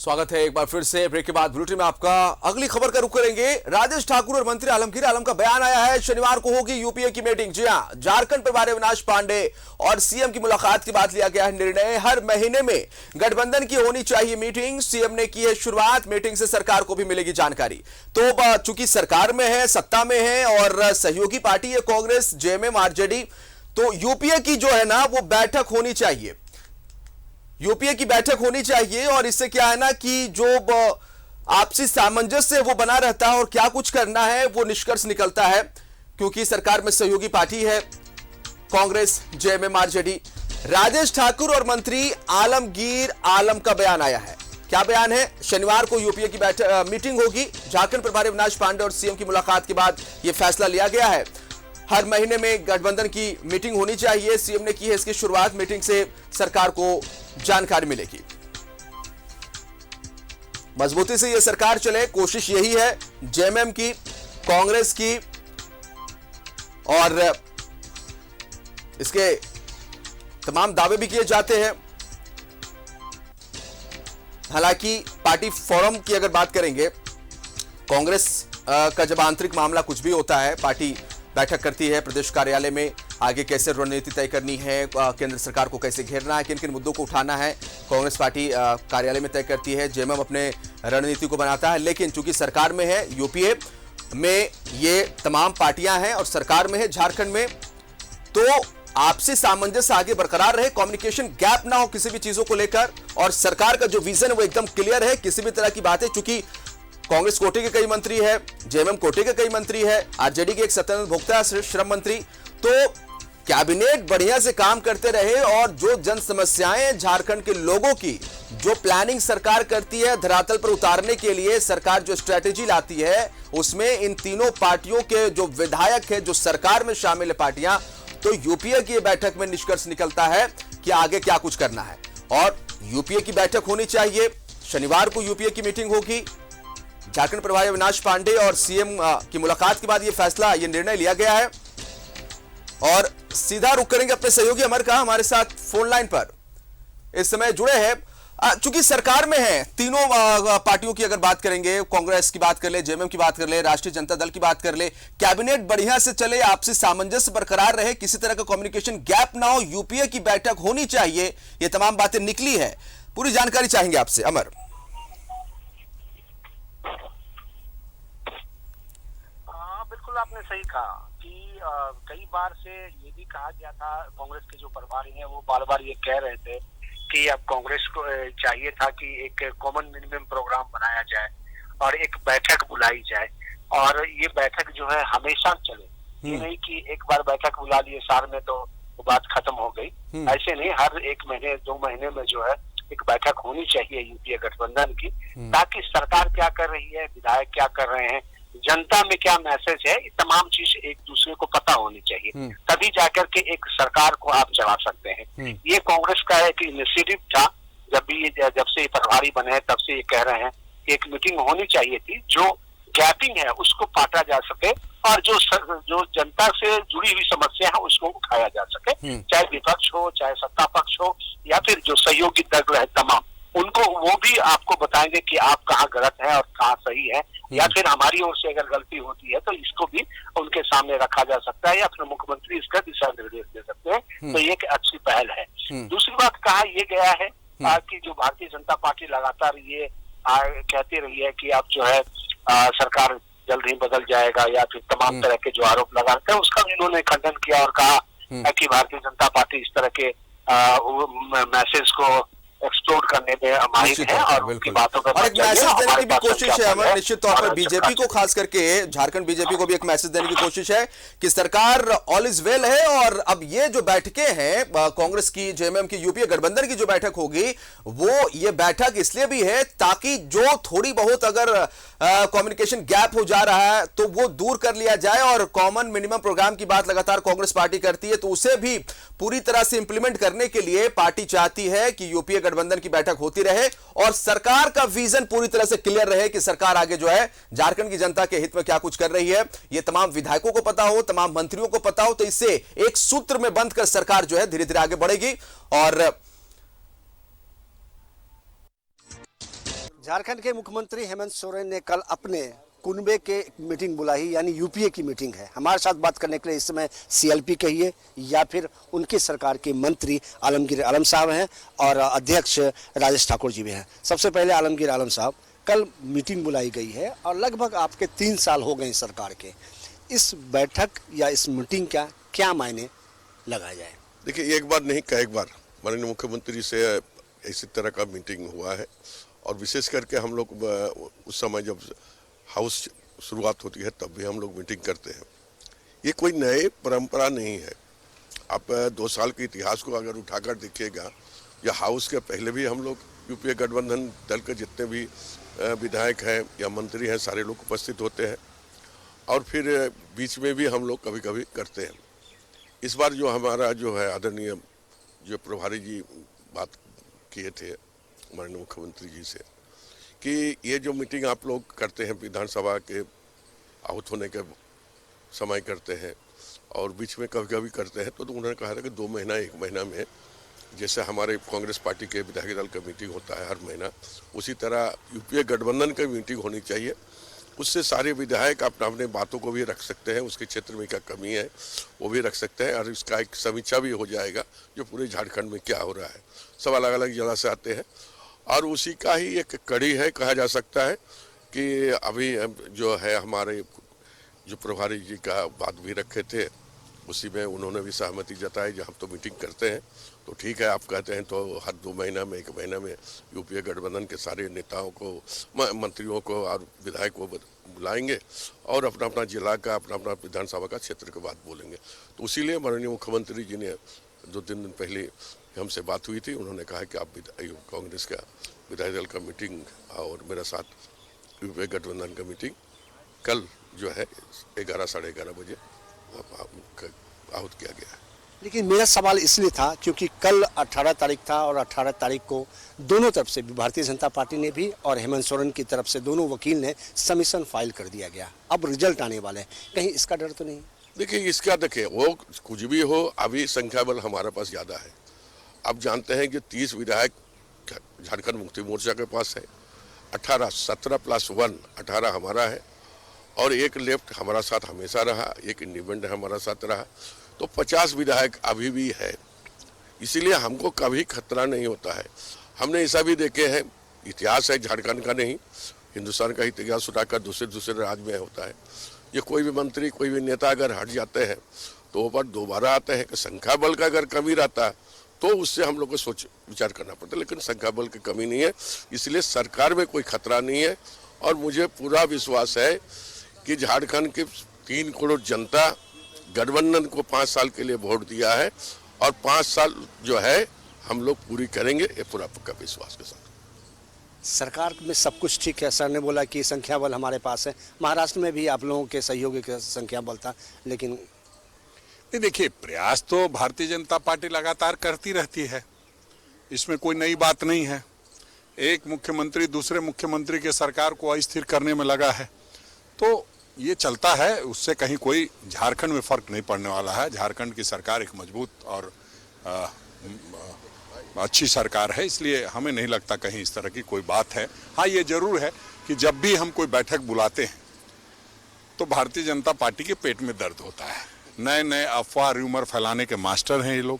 स्वागत है एक बार फिर से ब्रेक के बाद बुलेटिन में आपका। अगली खबर का रुख करेंगे। राजेश ठाकुर और मंत्री आलमगीर आलम का बयान आया है। शनिवार को होगी यूपीए की मीटिंग। जी हां, झारखंड प्रभारी अविनाश पांडे और सीएम की मुलाकात के बाद लिया गया है निर्णय। हर महीने में गठबंधन की होनी चाहिए मीटिंग। सीएम ने की है शुरुआत। मीटिंग से सरकार को भी मिलेगी जानकारी। तो चूंकि सरकार में है, सत्ता में है और सहयोगी पार्टी है कांग्रेस, जेएमएम, आरजेडी, तो यूपीए की जो है ना वो बैठक होनी चाहिए। यूपीए की बैठक होनी चाहिए और इससे क्या है ना कि जो आपसी सामंजस्य वो बना रहता है और क्या कुछ करना है वो निष्कर्ष निकलता है, क्योंकि सरकार में सहयोगी पार्टी है कांग्रेस, जेएमएम, आरजेडी। राजेश ठाकुर और मंत्री आलमगीर आलम का बयान आया है। क्या बयान है? शनिवार को यूपीए की बैठक मीटिंग होगी। झारखंड प्रभारी अविनाश पांडे और सीएम की मुलाकात के बाद यह फैसला लिया गया है। हर महीने में गठबंधन की मीटिंग होनी चाहिए। सीएम ने की है इसकी शुरुआत। मीटिंग से सरकार को जानकारी मिलेगी। मजबूती से यह सरकार चले, कोशिश यही है जेएमएम की, कांग्रेस की, और इसके तमाम दावे भी किए जाते हैं। हालांकि पार्टी फोरम की अगर बात करेंगे, कांग्रेस का जब आंतरिक मामला कुछ भी होता है, पार्टी बैठक करती है प्रदेश कार्यालय में, आगे कैसे रणनीति तय करनी है, केंद्र सरकार को कैसे घेरना है, किन किन मुद्दों को उठाना है, कांग्रेस पार्टी कार्यालय में तय करती है, जेएमएम अपने रणनीति को बनाता है। लेकिन चूंकि सरकार में है, यूपीए में ये तमाम पार्टियां हैं और सरकार में है झारखंड में, तो आपसी सामंजस्य आगे बरकरार रहे, कम्युनिकेशन गैप ना हो किसी भी चीजों को लेकर, और सरकार का जो विजन है वो एकदम क्लियर है। किसी भी तरह की बातें, चूंकि कांग्रेस कोटे के कई मंत्री है, जेएमएम कोटे के कई मंत्री है, आरजेडी के एक स्वतंत्र भोक्ता श्रम मंत्री, तो कैबिनेट बढ़िया से काम करते रहे और जो जन समस्याएं झारखंड के लोगों की, जो प्लानिंग सरकार करती है धरातल पर उतारने के लिए, सरकार जो स्ट्रेटेजी लाती है, उसमें इन तीनों पार्टियों के जो विधायक है, जो सरकार में शामिल है पार्टियां, तो यूपीए की बैठक में निष्कर्ष निकलता है कि आगे क्या कुछ करना है। और यूपीए की बैठक होनी चाहिए। शनिवार को यूपीए की मीटिंग होगी। झारखंड प्रभारी अविनाश पांडे और सीएम की मुलाकात के बाद यह फैसला, यह निर्णय लिया गया है। और सीधा रुख करेंगे अपने सहयोगी अमर का, हमारे साथ फोन लाइन पर इस समय जुड़े हैं। चूंकि सरकार में है, तीनों पार्टियों की अगर बात करेंगे, कांग्रेस की बात कर ले, जेएमएम की बात कर ले, राष्ट्रीय जनता दल की बात कर ले, कैबिनेट बढ़िया से चले, आपसी सामंजस्य बरकरार रहे, किसी तरह का कम्युनिकेशन गैप ना हो, यूपीए की बैठक होनी चाहिए, ये तमाम बातें निकली है। पूरी जानकारी चाहेंगे आपसे अमर। बिल्कुल आपने सही कहा कि कई बार से ये भी कहा गया था, कांग्रेस के जो प्रभारी हैं वो बार बार ये कह रहे थे कि अब कांग्रेस को चाहिए था कि एक कॉमन मिनिमम प्रोग्राम बनाया जाए और एक बैठक बुलाई जाए, और ये बैठक जो है हमेशा चले। ये नहीं कि एक बार बैठक बुला लिए साल में तो वो बात खत्म हो गई, ऐसे नहीं, हर 1 महीने 2 महीने में जो है एक बैठक होनी चाहिए यूपीए गठबंधन की, ताकि सरकार क्या कर रही है, विधायक क्या कर रहे हैं, जनता में क्या मैसेज है, ये तमाम चीज एक दूसरे को पता होनी चाहिए, तभी जाकर के एक सरकार को आप चला सकते हैं। ये कांग्रेस का एक इनिशिएटिव था। जब से ये प्रभारी बने हैं तब से ये कह रहे हैं कि एक मीटिंग होनी चाहिए थी, जो गैपिंग है उसको काटा जा सके और जो जनता से जुड़ी हुई समस्या है उसको उठाया जा सके, चाहे विपक्ष हो, चाहे सत्ता पक्ष हो, या फिर जो सहयोगी दल है तमाम, उनको वो भी आपको बताएंगे कि आप कहाँ गलत है और कहाँ सही है, या फिर हमारी ओर से अगर गलती होती है तो इसको भी उनके सामने रखा जा सकता है, या फिर मुख्यमंत्री इसका दिशा निर्देश दे सकते हैं। तो ये एक अच्छी पहल है। दूसरी बात कहा यह गया है कि जो भारतीय जनता पार्टी लगातार ये कहती रही है कि अब जो है सरकार जल्द ही बदल जाएगा, या फिर तमाम तरह के जो आरोप लगाते हैं उसका इन्होंने खंडन किया और कहा कि भारतीय जनता पार्टी इस तरह के मैसेज को एक्सप्लोर करने में माहिर है और उनकी बातों पर और एक मैसेज देने की भी कोशिश है अमर, निश्चित तौर पर बीजेपी को, खास करके झारखंड बीजेपी को भी एक मैसेज देने की कोशिश है कि सरकार ऑल इज वेल है। और अब ये जो बैठकें हैं कांग्रेस की, जेएमएम की, यूपीए गठबंधन की जो बैठक होगी, वो ये बैठक इसलिए भी है ताकि जो थोड़ी बहुत अगर कम्युनिकेशन गैप हो जा रहा है तो वो दूर कर लिया जाए, और कॉमन मिनिमम प्रोग्राम की बात लगातार कांग्रेस पार्टी करती है, तो उसे भी पूरी तरह से इंप्लीमेंट करने के लिए पार्टी चाहती है कि यूपीए गठबंधन की बैठक होती रहे और सरकार का विजन पूरी तरह से क्लियर रहे कि सरकार आगे जो है झारखंड की जनता के हित में क्या कुछ कर रही है, ये तमाम विधायकों को पता हो, तमाम मंत्रियों को पता हो, तो इससे एक सूत्र में बंध कर सरकार जो है धीरे धीरे आगे बढ़ेगी। और झारखंड के मुख्यमंत्री हेमंत सोरेन ने कल अपने कुनबे के मीटिंग बुलाई, यानी यूपीए की मीटिंग है। हमारे साथ बात करने के लिए इस समय सीएलपी कहिए या फिर उनकी सरकार के मंत्री आलमगीर आलम साहब हैं और अध्यक्ष राजेश ठाकुर जी भी हैं। सबसे पहले आलमगीर आलम साहब, कल मीटिंग बुलाई गई है और लगभग आपके 3 साल हो गए सरकार के। इस बैठक या इस मीटिंग का क्या मायने लगाया जाए? देखिए, एक बार नहीं कई बार माननीय मुख्यमंत्री से इसी तरह का मीटिंग हुआ है और विशेष करके हम लोग उस समय जब हाउस शुरुआत होती है तब भी हम लोग मीटिंग करते हैं। ये कोई नई परंपरा नहीं है। आप 2 साल के इतिहास को अगर उठाकर देखिएगा, या हाउस के पहले भी हम लोग यूपीए गठबंधन दल के जितने भी विधायक हैं या मंत्री हैं सारे लोग उपस्थित होते हैं और फिर बीच में भी हम लोग कभी कभी करते हैं। इस बार जो हमारा जो है आदरणीय जो प्रभारी जी बात किए थे माननीय मुख्यमंत्री जी से कि ये जो मीटिंग आप लोग करते हैं विधानसभा के आहुत होने के समय करते हैं और बीच में कभी कभी करते हैं, तो उन्होंने कहा था कि 2 महीना 1 महीना में जैसे हमारे कांग्रेस पार्टी के विधायक दल का मीटिंग होता है हर महीना, उसी तरह यूपीए गठबंधन की मीटिंग होनी चाहिए। उससे सारे विधायक अपना अपने बातों को भी रख सकते हैं, उसके क्षेत्र में क्या कमी है वो भी रख सकते हैं और इसका एक समीक्षा भी हो जाएगा जो पूरे झारखंड में क्या हो रहा है। सब अलग अलग जगह से आते हैं और उसी का ही एक कड़ी है कहा जा सकता है कि अभी जो है हमारे जो प्रभारी जी का बात भी रखे थे उसी में उन्होंने भी सहमति जताई। जब हम तो मीटिंग करते हैं तो ठीक है, आप कहते हैं तो हर 2 महीना में 1 महीना में यूपीए गठबंधन के सारे नेताओं को, मंत्रियों को और विधायकों को बुलाएंगे और अपना अपना जिला का अपना अपना विधानसभा का क्षेत्र की बात बोलेंगे। तो इसीलिए माननीय मुख्यमंत्री जी ने 2-3 दिन पहले हमसे बात हुई थी, उन्होंने कहा कि आप कांग्रेस का विधायक दल का मीटिंग और मेरे साथ यूपीए गठबंधन का मीटिंग कल जो है 11 साढ़े 11 बजे आहूत किया गया है। लेकिन मेरा सवाल इसलिए था क्योंकि कल 18 तारीख था और 18 तारीख को दोनों तरफ से, भारतीय जनता पार्टी ने भी और हेमंत सोरेन की तरफ से, दोनों वकील ने सबमिशन फाइल कर दिया गया। अब रिजल्ट आने वाले हैं, कहीं इसका डर तो नहीं? देखिए वो कुछ भी हो, अभी संख्या बल हमारे पास ज़्यादा है। आप जानते हैं कि 30 विधायक झारखंड मुक्ति मोर्चा के पास है, 18 17 + 1 18 हमारा है और एक लेफ्ट हमारा साथ हमेशा रहा, एक इंडिपेंडेंट हमारा साथ रहा, तो 50 विधायक अभी भी है। इसीलिए हमको कभी खतरा नहीं होता है। हमने ऐसा भी देखे हैं, इतिहास है झारखंड का नहीं हिंदुस्तान का इतिहास उठाकर दूसरे राज्य में होता है। ये कोई भी मंत्री कोई भी नेता अगर हट जाते हैं तो वो पर दोबारा आते हैं कि संख्या बल का अगर कमी रहता है तो उससे हम लोग को सोच विचार करना पड़ता है, लेकिन संख्या बल की कमी नहीं है। इसलिए सरकार में कोई खतरा नहीं है और मुझे पूरा विश्वास है कि झारखंड की 3 करोड़ जनता गठबंधन को 5 साल के लिए वोट दिया है और 5 साल जो है हम लोग पूरी करेंगे, ये पूरा पक्का विश्वास के साथ। सरकार में सब कुछ ठीक है। सर ने बोला कि संख्या बल हमारे पास है, महाराष्ट्र में भी आप लोगों के सहयोगी का संख्या बल था, लेकिन देखिए प्रयास तो भारतीय जनता पार्टी लगातार करती रहती है, इसमें कोई नई बात नहीं है। एक मुख्यमंत्री दूसरे मुख्यमंत्री के सरकार को अस्थिर करने में लगा है तो ये चलता है, उससे कहीं कोई झारखंड में फर्क नहीं पड़ने वाला है। झारखंड की सरकार एक मजबूत और अच्छी सरकार है, इसलिए हमें नहीं लगता कहीं इस तरह की कोई बात है। हाँ, ये जरूर है कि जब भी हम कोई बैठक बुलाते हैं तो भारतीय जनता पार्टी के पेट में दर्द होता है। नए नए अफवाह र्यूमर फैलाने के मास्टर हैं ये लोग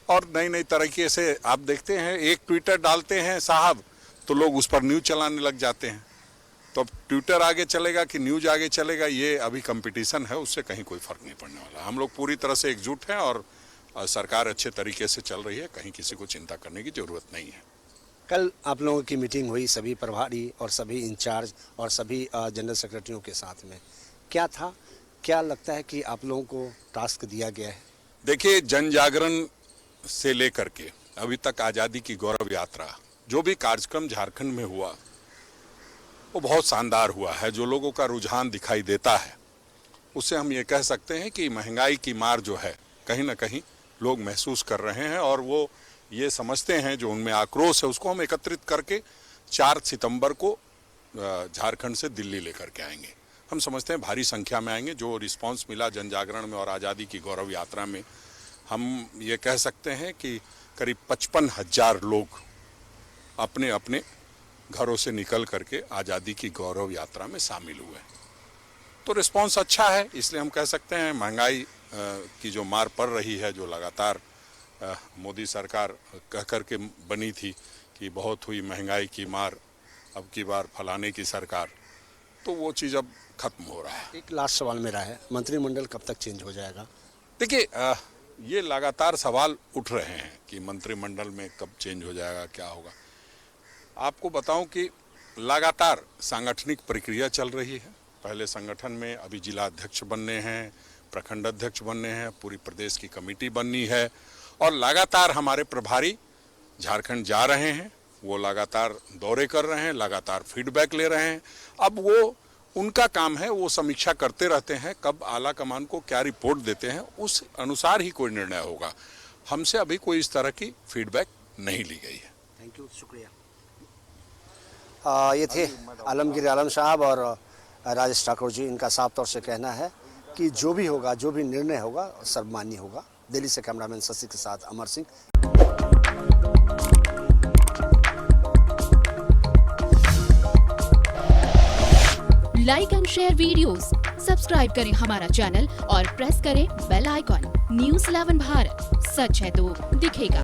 और नई तरीके से आप देखते हैं, एक ट्विटर डालते हैं साहब तो लोग उस पर न्यूज़ चलाने लग जाते हैं। तो अब ट्विटर आगे चलेगा कि न्यूज़ आगे चलेगा, ये अभी कंपटीशन है, उससे कहीं कोई फर्क नहीं पड़ने वाला। हम लोग पूरी तरह से एकजुट हैं और सरकार अच्छे तरीके से चल रही है, कहीं किसी को चिंता करने की जरूरत नहीं है। कल आप लोगों की मीटिंग हुई सभी प्रभारी और सभी इंचार्ज और सभी जनरल सेक्रेटरियों के साथ में, क्या था, क्या लगता है कि आप लोगों को टास्क दिया गया है? देखिए, जन जागरण से लेकर के अभी तक आज़ादी की गौरव यात्रा, जो भी कार्यक्रम झारखंड में हुआ वो बहुत शानदार हुआ है। जो लोगों का रुझान दिखाई देता है उससे हम ये कह सकते हैं कि महंगाई की मार जो है कहीं ना कहीं लोग महसूस कर रहे हैं और वो ये समझते हैं, जो उनमें आक्रोश है उसको हम एकत्रित करके 4 सितंबर को झारखंड से दिल्ली लेकर के आएंगे। हम समझते हैं भारी संख्या में आएंगे। जो रिस्पांस मिला जन जागरण में और आज़ादी की गौरव यात्रा में, हम ये कह सकते हैं कि करीब 55,000 लोग अपने अपने घरों से निकल करके आज़ादी की गौरव यात्रा में शामिल हुए। तो रिस्पांस अच्छा है, इसलिए हम कह सकते हैं महंगाई की जो मार पड़ रही है, जो लगातार मोदी सरकार कह करके बनी थी कि बहुत हुई महंगाई की मार, अब की बार फलाने की सरकार, तो वो चीज़ अब खत्म हो रहा है। एक लास्ट सवाल मेरा है, मंत्रिमंडल कब तक चेंज हो जाएगा? देखिए, ये लगातार सवाल उठ रहे हैं कि मंत्रिमंडल में कब चेंज हो जाएगा, क्या होगा। आपको बताऊं कि लगातार सांगठनिक प्रक्रिया चल रही है। पहले संगठन में अभी जिला अध्यक्ष बनने हैं, प्रखंड अध्यक्ष बनने हैं, पूरी प्रदेश की कमेटी बननी है और लगातार हमारे प्रभारी झारखंड जा रहे हैं, वो लगातार दौरे कर रहे हैं, लगातार फीडबैक ले रहे हैं। अब वो उनका काम है, वो समीक्षा करते रहते हैं, कब आला कमान को क्या रिपोर्ट देते हैं, उस अनुसार ही कोई निर्णय होगा। हमसे अभी कोई इस तरह की फीडबैक नहीं ली गई है। थैंक यू, शुक्रिया। ये थे आलमगीर आलम साहब और राजेश ठाकुर जी। इनका साफ तौर से कहना है कि जो भी होगा, जो भी निर्णय होगा, सर्वमान्य होगा। दिल्ली से कैमरामैन शशि के साथ Amar Singh. Like and share videos, subscribe करें हमारा चैनल और प्रेस करें बेल आइकॉन। न्यूज़ 11 भारत, सच है तो दिखेगा।